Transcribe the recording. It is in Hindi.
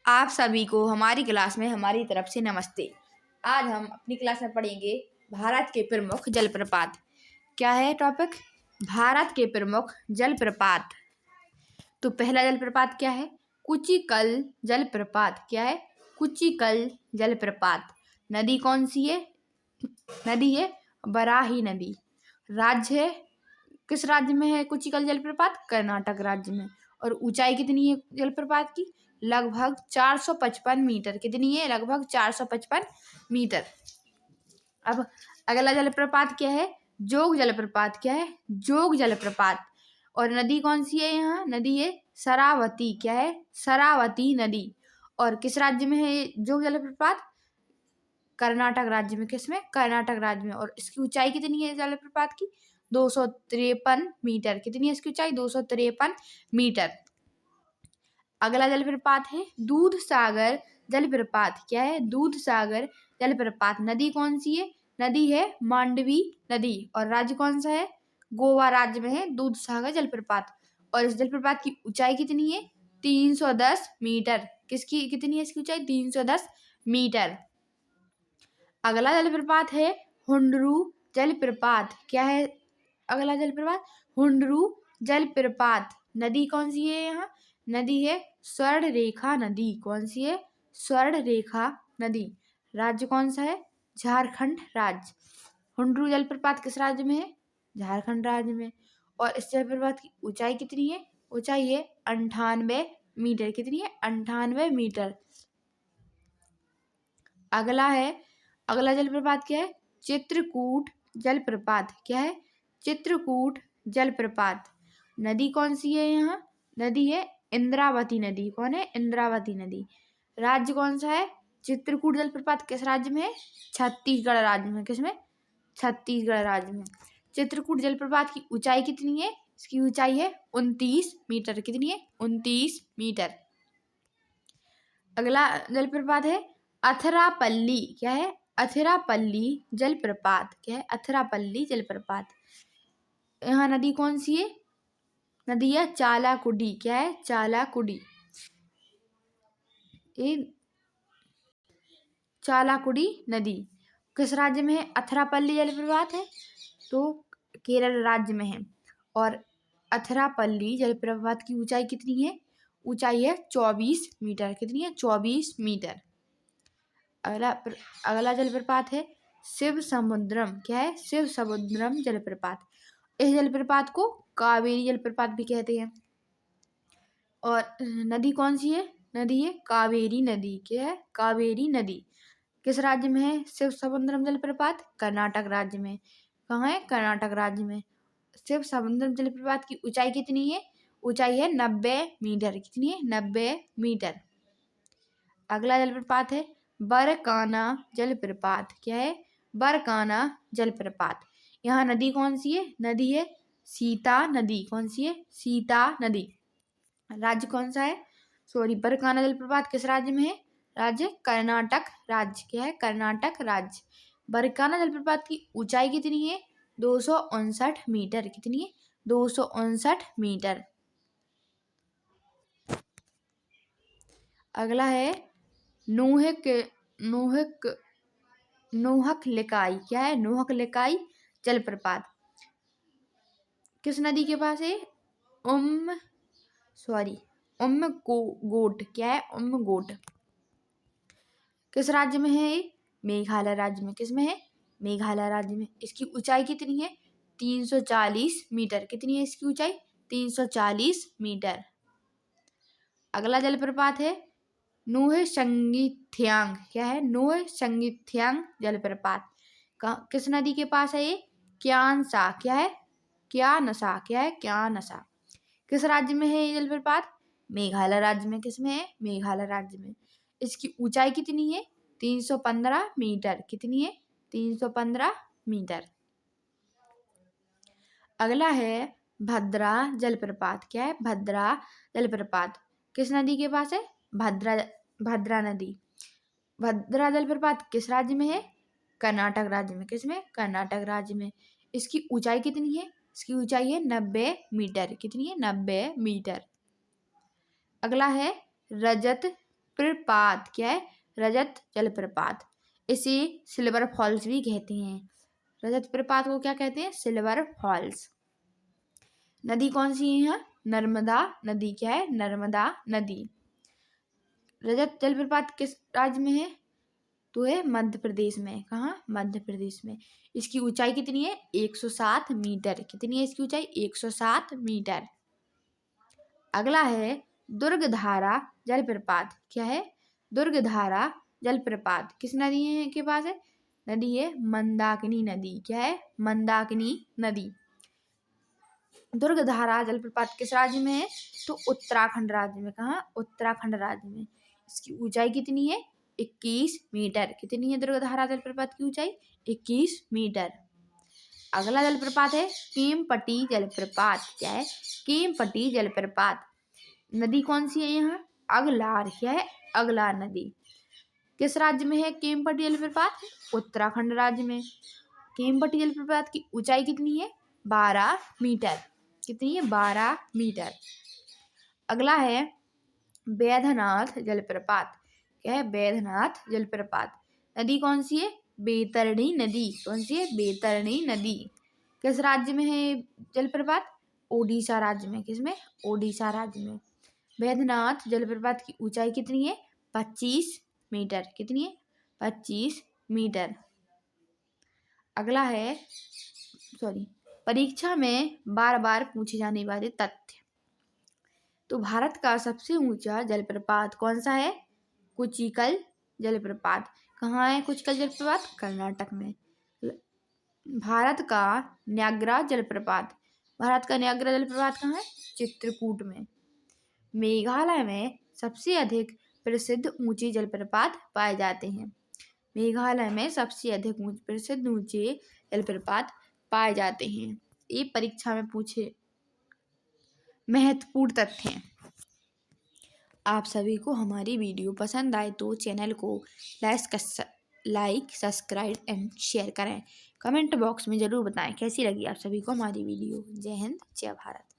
आप सभी को हमारी क्लास में हमारी तरफ से नमस्ते। आज हम अपनी क्लास में पढ़ेंगे भारत के प्रमुख जलप्रपात। क्या है टॉपिक? भारत के प्रमुख जलप्रपात। तो पहला जलप्रपात क्या है? कुचिकल जलप्रपात। क्या है? कुचिकल जलप्रपात। नदी कौन सी है? नदी है बराही नदी। राज्य है, किस राज्य में है कुचिकल जलप्रपात? कर्नाटक राज्य में। और ऊंचाई कितनी है जलप्रपात की? लगभग 455 मीटर। कितनी है? लगभग 455 मीटर। अब अगला जलप्रपात क्या है? जोग जलप्रपात। क्या है? जोग जलप्रपात। और नदी कौन सी है? यहाँ नदी है शरावती। क्या है? शरावती नदी। और किस राज्य में है जोग जलप्रपात? कर्नाटक राज्य में। किसमें? कर्नाटक राज्य में। और इसकी ऊंचाई कितनी है जलप्रपात की? 253 मीटर। कितनी है इसकी ऊंचाई? 253 मीटर। अगला जलप्रपात है दूध सागर जलप्रपात। क्या है? दूध सागर जलप्रपात। नदी कौन सी है? नदी है मांडवी नदी। और राज्य कौन सा है? गोवा राज्य में है दूध सागर जलप्रपात। और इस जलप्रपात की ऊंचाई कितनी है? 310 मीटर। किसकी कितनी है इसकी ऊंचाई? 310 मीटर। अगला जलप्रपात है हुंडरू जलप्रपात। क्या है अगला जलप्रपात? हुंडरू जलप्रपात। नदी कौन सी है यहाँ? नदी है स्वर्ण रेखा नदी। कौन सी है? स्वर्ण रेखा नदी। राज्य कौन सा है? झारखंड राज्य। हुंडरू जलप्रपात किस राज्य में है? झारखंड राज्य में। और इस जलप्रपात की ऊंचाई कितनी है? ऊंचाई है 98 मीटर। कितनी है? 98 मीटर। अगला जलप्रपात क्या है? चित्रकूट जलप्रपात। क्या है? चित्रकूट जलप्रपात। नदी कौन सी है यहाँ? नदी है इंद्रावती नदी। कौन है? इंद्रावती नदी। राज्य कौन सा है? चित्रकूट जलप्रपात किस राज्य में है? छत्तीसगढ़ राज्य में। किसमें? छत्तीसगढ़ राज्य में। चित्रकूट जलप्रपात की ऊंचाई कितनी है? इसकी ऊंचाई है 29 मीटर। कितनी है? 29 मीटर। अगला जलप्रपात है अथरापल्ली। क्या है? अथरापल्ली जलप्रपात। क्या है? अथरापल्ली जलप्रपात। यहाँ नदी कौन सी है? नदी है चालाकुडी। क्या है? चालाकुडी। ये चालाकुडी नदी किस राज्य में है? अथरापल्ली जलप्रपात है तो केरल राज्य में है। और अथरापल्ली जलप्रपात की ऊंचाई कितनी है? ऊंचाई है 24 मीटर। कितनी है? 24 मीटर। अगला जलप्रपात है शिव समुद्रम। क्या है? शिव समुद्रम जलप्रपात। इस जलप्रपात को कावेरी जलप्रपात भी कहते हैं। और नदी कौन सी है? नदी है कावेरी नदी। क्या है? कावेरी नदी। किस राज्य में है शिव समुद्रम जलप्रपात? कर्नाटक राज्य में। कहाँ है? कर्नाटक राज्य में। शिव समुद्रम जलप्रपात की ऊंचाई कितनी है? ऊंचाई है 90 मीटर। कितनी है? 90 मीटर। अगला जलप्रपात है बरकाना जलप्रपात। क्या है? बरकाना जलप्रपात। यहाँ नदी कौन सी है? नदी है सीता नदी। कौन सी है? सीता नदी। राज्य कौन सा है? बरकाना जलप्रपात किस राज्य में है? राज्य कर्नाटक राज्य। क्या है? कर्नाटक राज्य। बरकाना जलप्रपात की ऊंचाई कितनी है? 259 मीटर। कितनी है? 259 मीटर। अगला है नोहक लिकाई। क्या है? नोहक लिकाई जलप्रपात किस नदी के पास है? उम्मगोट। क्या है? उम्मगोट। किस राज्य में है? मेघालय राज्य में। किस में है? मेघालय राज्य में। इसकी ऊंचाई कितनी है? 340 मीटर। कितनी है इसकी ऊंचाई? 340 मीटर। अगला जलप्रपात है नोह संगीथ्यांग। क्या है? नोह संगीथ्यांग जलप्रपात किस नदी के पास है ये? क्यानसा। क्या है? क्यानसा। क्या है? क्यानसा। किस राज्य में है ये जलप्रपात? मेघालय राज्य में। किस में है? मेघालय राज्य में। इसकी ऊंचाई कितनी है? 315 मीटर। कितनी है? 315 मीटर। अगला है भद्रा जलप्रपात। क्या है? भद्रा जलप्रपात किस नदी के पास है? भद्रा नदी। भद्रा जलप्रपात किस राज्य में है? कर्नाटक राज्य में। किस में? कर्नाटक राज्य में। इसकी ऊंचाई कितनी है? इसकी ऊंचाई है 90 मीटर। कितनी है? 90 मीटर। अगला है रजत प्रपात क्या है? रजत जलप्रपात। इसे सिल्वर फॉल्स भी कहते हैं। रजत प्रपात को क्या कहते हैं? Silver falls. नदी कौन सी है यहाँ? नर्मदा नदी। क्या है? नर्मदा नदी। रजत जलप्रपात किस राज्य में है? तो है मध्य प्रदेश में। कहाँ? मध्य प्रदेश में। इसकी ऊंचाई कितनी है? 107 मीटर। कितनी है इसकी ऊंचाई? 107 मीटर। अगला है दुर्गधारा जलप्रपात। क्या है? दुर्गधारा जलप्रपात किस नदी के पास है? नदी है मंदाकिनी नदी। क्या है? मंदाकिनी नदी। दुर्गधारा जलप्रपात किस राज्य में है? तो उत्तराखंड राज्य में। कहाँ? उत्तराखंड राज्य में। इसकी ऊंचाई कितनी है? 21 मीटर। कितनी है दुर्गधारा जलप्रपात की ऊंचाई? 21 मीटर। अगला जलप्रपात है केम्पटी जलप्रपात। क्या है? केम्पटी जलप्रपात। नदी कौन सी है यहाँ? अगलार। क्या है? अगलार नदी। किस राज्य में है केम्पटी जलप्रपात? उत्तराखंड राज्य में। केम्पटी जलप्रपात की ऊंचाई कितनी है? 12 मीटर। कितनी है? 12 मीटर। अगला है बैद्यनाथ जलप्रपात। क्या है? बैद्यनाथ जलप्रपात। नदी कौन सी है? बैतरणी नदी। कौन सी है? बैतरणी नदी। किस राज्य में है जलप्रपात? ओडिशा राज्य में। किसमें? ओडिशा राज्य में। बैद्यनाथ जलप्रपात की ऊंचाई कितनी है? 25 मीटर। कितनी है? 25 मीटर। अगला है परीक्षा में बार बार पूछे जाने वाले तथ्य। तो भारत का सबसे ऊंचा जलप्रपात कौन सा है? कुचिकल जलप्रपात। कहाँ है कुचिकल जलप्रपात? कर्नाटक में। भारत का न्याग्रा जलप्रपात। भारत का न्याग्रा जलप्रपात कहाँ है? चित्रकूट में। मेघालय में सबसे अधिक प्रसिद्ध ऊंचे जलप्रपात पाए जाते हैं। मेघालय में सबसे अधिक प्रसिद्ध ऊंचे जलप्रपात पाए जाते हैं। ये परीक्षा में पूछे महत्वपूर्ण तथ्य हैं। आप सभी को हमारी वीडियो पसंद आए तो चैनल को लाइक सब्सक्राइब एंड शेयर करें। कमेंट बॉक्स में ज़रूर बताएं कैसी लगी आप सभी को हमारी वीडियो। जय हिंद, जय भारत।